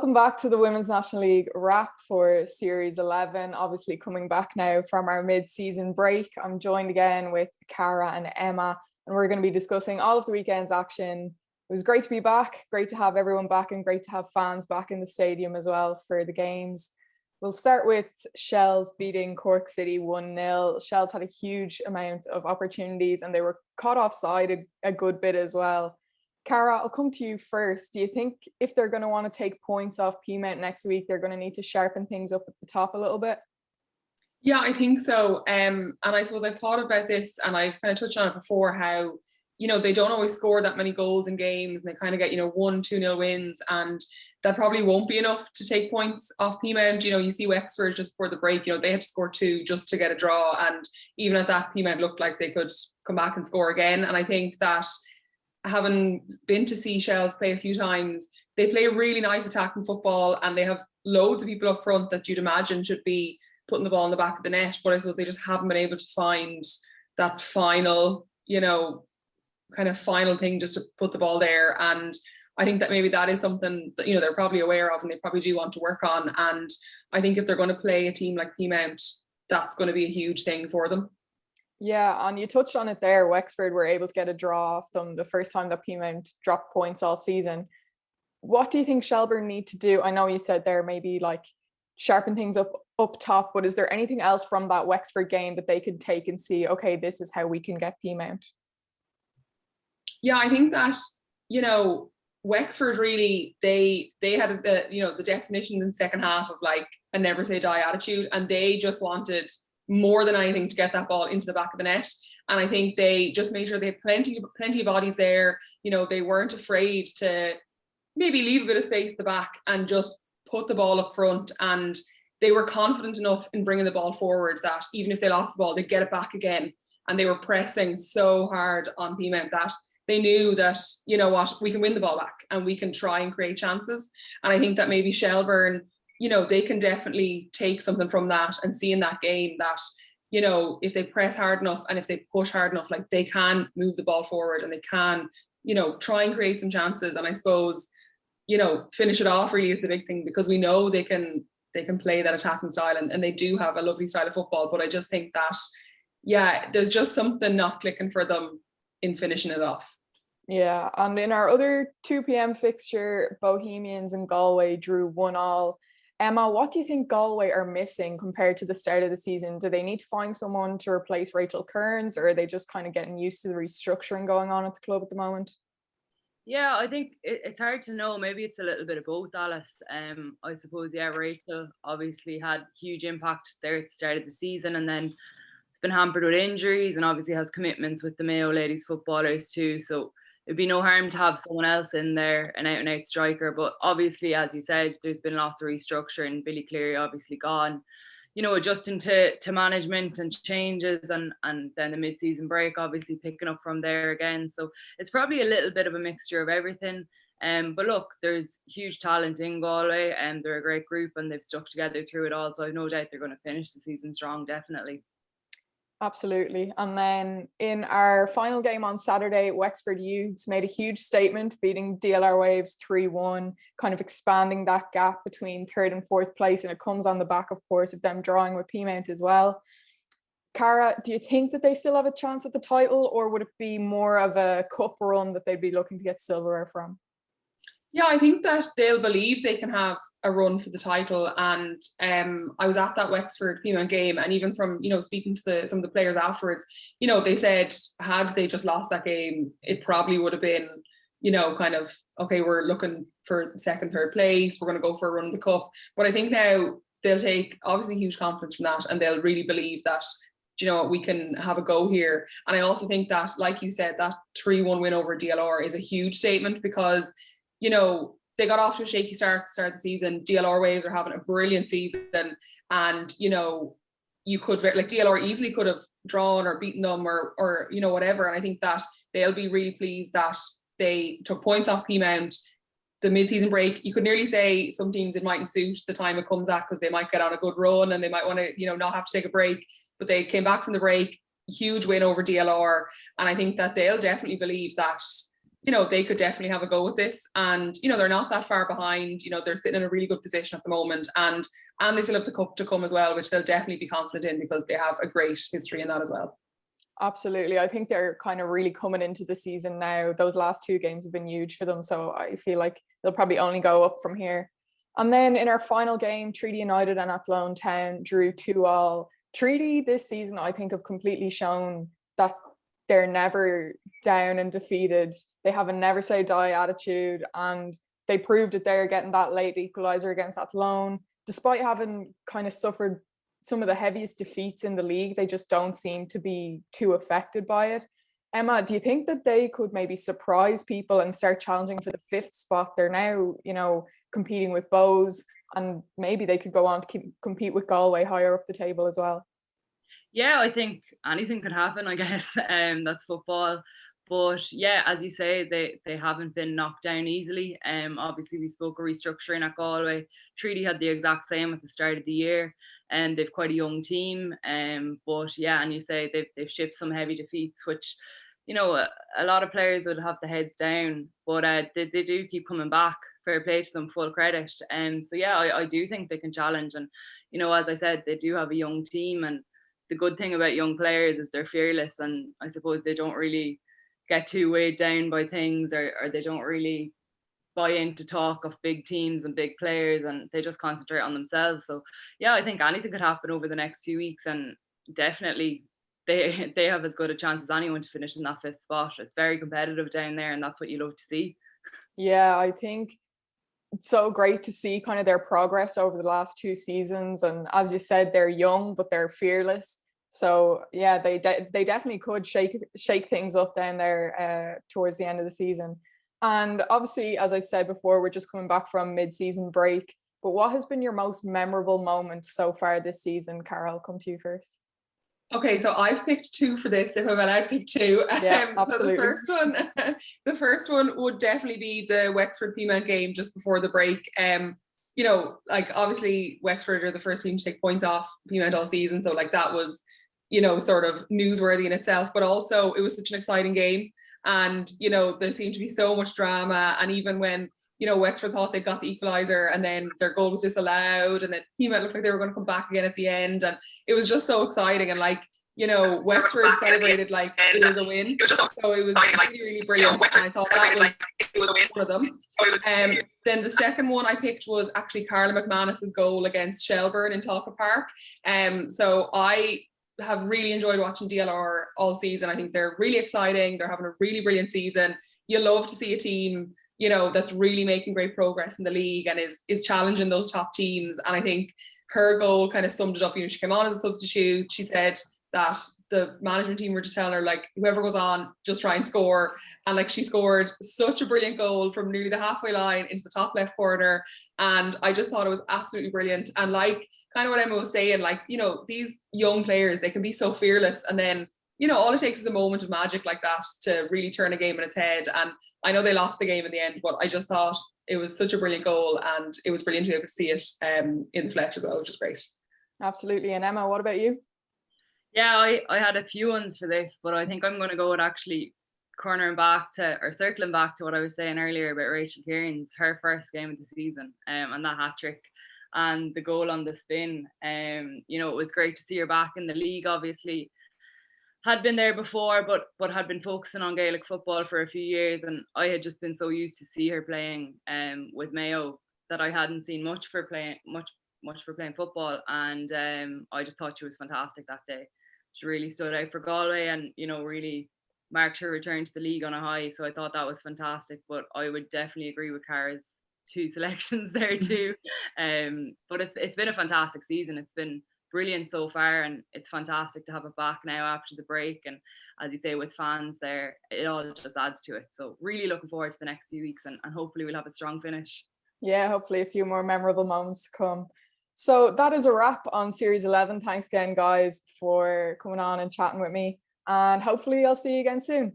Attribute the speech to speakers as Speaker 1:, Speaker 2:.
Speaker 1: Welcome back to the Women's National League wrap for Series 11. Obviously coming back now from our mid-season break. I'm joined again with Cara and Emma, and we're going to be discussing all of the weekend's action. It was great to be back, great to have everyone back, and great to have fans back in the stadium as well for the games. We'll start with Shells beating Cork City 1-0. Shells had a huge amount of opportunities and they were caught offside a good bit as well. Cara, I'll come to you first. Do you think if they're going to want to take points off Peamount next week, they're going to need to sharpen things up at the top a little bit?
Speaker 2: Yeah, I think so. And I suppose I've thought about this and I've kind of touched on it before, how, they don't always score that many goals in games and they kind of get, 1-2-0 wins, and that probably won't be enough to take points off Peamount. You see Wexford just before the break, they had to score 2 just to get a draw. And even at that, Peamount looked like they could come back and score again. And I think that, having been to see Shells play a few times, they play really nice attacking football and they have loads of people up front that you'd imagine should be putting the ball in the back of the net, but I suppose they just haven't been able to find that final, kind of final thing just to put the ball there. And I think that maybe that is something that, they're probably aware of and they probably do want to work on. And I think if they're going to play a team like Peamount, that's going to be a huge thing for them.
Speaker 1: Yeah, and you touched on it there. Wexford were able to get a draw off them the first time that Peamount dropped points all season. What do you think Shelburne need to do? I know you said there maybe like sharpen things up top, but is there anything else from that Wexford game that they could take and see, okay, this is how we can get Peamount?
Speaker 2: Yeah, I think that, Wexford really, they had the definition in the second half of like a never say die attitude, and they just wanted more than anything to get that ball into the back of the net. And I think they just made sure they had plenty of bodies there. They weren't afraid to maybe leave a bit of space at the back and just put the ball up front. And they were confident enough in bringing the ball forward that even if they lost the ball, they'd get it back again. And they were pressing so hard on Peamount that they knew that, we can win the ball back and we can try and create chances. And I think that maybe Shelburne, they can definitely take something from that and see in that game that, if they press hard enough and if they push hard enough, like they can move the ball forward and they can, try and create some chances. And I suppose, finish it off really is the big thing, because we know they can play that attacking style and they do have a lovely style of football. But I just think that, yeah, there's just something not clicking for them in finishing it off.
Speaker 1: Yeah, and in our other 2 p.m. fixture, Bohemians and Galway drew 1-1. Emma, what do you think Galway are missing compared to the start of the season? Do they need to find someone to replace Rachel Kearns, or are they just kind of getting used to the restructuring going on at the club at the moment?
Speaker 3: Yeah, I think it's hard to know. Maybe it's a little bit of both, Alice. I suppose, yeah, Rachel obviously had huge impact there at the start of the season, and then it's been hampered with injuries and obviously has commitments with the Mayo ladies footballers too. So it'd be no harm to have someone else in there, an out-and-out striker. But obviously, as you said, there's been lots of restructuring. Billy Cleary obviously gone, adjusting to management and changes, and then the mid-season break, obviously picking up from there again. So it's probably a little bit of a mixture of everything. But look, there's huge talent in Galway and they're a great group and they've stuck together through it all. So I've no doubt they're going to finish the season strong, definitely.
Speaker 1: Absolutely. And then in our final game on Saturday, Wexford Youths made a huge statement, beating DLR Waves 3-1, kind of expanding that gap between 3rd and 4th place. And it comes on the back, of course, of them drawing with Peamount as well. Cara, do you think that they still have a chance at the title, or would it be more of a cup run that they'd be looking to get silverware from?
Speaker 2: Yeah, I think that they'll believe they can have a run for the title. And I was at that Wexford Peamount game, and even from, speaking to some of the players afterwards, they said had they just lost that game, it probably would have been, kind of, okay, we're looking for 2nd, 3rd place, we're going to go for a run in the cup. But I think now they'll take obviously huge confidence from that, and they'll really believe that, we can have a go here. And I also think that, like you said, that 3-1 win over DLR is a huge statement, because they got off to a shaky start at the start of the season. DLR Waves are having a brilliant season, and you could, like, DLR easily could have drawn or beaten them or whatever. And I think that they'll be really pleased that they took points off Peamount. The mid-season break, you could nearly say some teams it mightn't suit the time it comes at, because they might get on a good run and they might want to not have to take a break, but they came back from the break, huge win over DLR. And I think that they'll definitely believe that they could definitely have a go with this. And, they're not that far behind. They're sitting in a really good position at the moment. And they still have the cup to come as well, which they'll definitely be confident in because they have a great history in that as well.
Speaker 1: Absolutely. I think they're kind of really coming into the season now. Those last 2 games have been huge for them. So I feel like they'll probably only go up from here. And then in our final game, Treaty United and Athlone Town drew 2-2. Treaty this season, I think, have completely shown that they're never down and defeated. They have a never say die attitude, and they proved it there getting that late equaliser against Athlone. Despite having kind of suffered some of the heaviest defeats in the league, they just don't seem to be too affected by it. Emma, do you think that they could maybe surprise people and start challenging for the 5th spot? They're now, competing with Bows, and maybe they could go on to compete with Galway higher up the table as well.
Speaker 3: Yeah, I think anything could happen, I guess. That's football. But yeah, as you say, they haven't been knocked down easily. Obviously we spoke of restructuring at Galway. Treaty had the exact same at the start of the year, and they've quite a young team. But yeah, and you say they've shipped some heavy defeats, which a lot of players would have the heads down, but they do keep coming back. Fair play to them, full credit. So yeah, I do think they can challenge. And as I said, they do have a young team, and the good thing about young players is they're fearless, and I suppose they don't really get too weighed down by things, or they don't really buy into talk of big teams and big players, and they just concentrate on themselves. So yeah, I think anything could happen over the next few weeks, and definitely they have as good a chance as anyone to finish in that 5th spot. It's very competitive down there, and that's what you love to see.
Speaker 1: Yeah, I think it's so great to see kind of their progress over the last 2 seasons. And as you said, they're young, but they're fearless. So yeah, they definitely could shake things up down there towards the end of the season. And obviously, as I've said before, we're just coming back from mid-season break. But what has been your most memorable moment so far this season? Carol, come to you first.
Speaker 2: Okay, so I've picked 2 for this, if I'm allowed to pick 2.
Speaker 1: Yeah, absolutely.
Speaker 2: So the first one would definitely be the Wexford Peamount game just before the break. Obviously Wexford are the first team to take points off Peamount all season, so that was sort of newsworthy in itself, but also it was such an exciting game, and there seemed to be so much drama. And even when Wexford thought they got the equaliser, and then their goal was disallowed, and then Peamount looked like they were going to come back again at the end, and it was just so exciting. And Wexford celebrated like it was a win, so it was really, really brilliant. And I thought that was one of them. Then the second one I picked was actually Carla McManus's goal against Shelburne in Talca Park. So I have really enjoyed watching DLR all season. I think they're really exciting. They're having a really brilliant season. You love to see a team that's really making great progress in the league and is challenging those top teams. And I think her goal kind of summed it up. She came on as a substitute. She said that the management team were just telling her, whoever goes on, just try and score. And she scored such a brilliant goal from nearly the halfway line into the top left corner. And I just thought it was absolutely brilliant. And kind of what Emma was saying, these young players, they can be so fearless. And then, all it takes is a moment of magic like that to really turn a game in its head. And I know they lost the game in the end, but I just thought it was such a brilliant goal, and it was brilliant to be able to see it in the flesh as well, which is great.
Speaker 1: Absolutely. And Emma, what about you?
Speaker 3: Yeah, I had a few ones for this, but I think I'm going to go with actually circling back to what I was saying earlier about Rachel Kearns, her first game of the season, and that hat trick and the goal on the spin. It was great to see her back in the league. Obviously, had been there before, but had been focusing on Gaelic football for a few years, and I had just been so used to see her playing with Mayo that I hadn't seen much for playing football, and I just thought she was fantastic that day. She really stood out for Galway, and really marked her return to the league on a high. So I thought that was fantastic. But I would definitely agree with Cara's 2 selections there too. But it's been a fantastic season. It's been brilliant so far, and it's fantastic to have it back now after the break. And as you say, with fans there, it all just adds to it. So really looking forward to the next few weeks, and hopefully we'll have a strong finish.
Speaker 1: Yeah, hopefully a few more memorable moments to come. So that is a wrap on Series 11. Thanks again, guys, for coming on and chatting with me. And hopefully I'll see you again soon.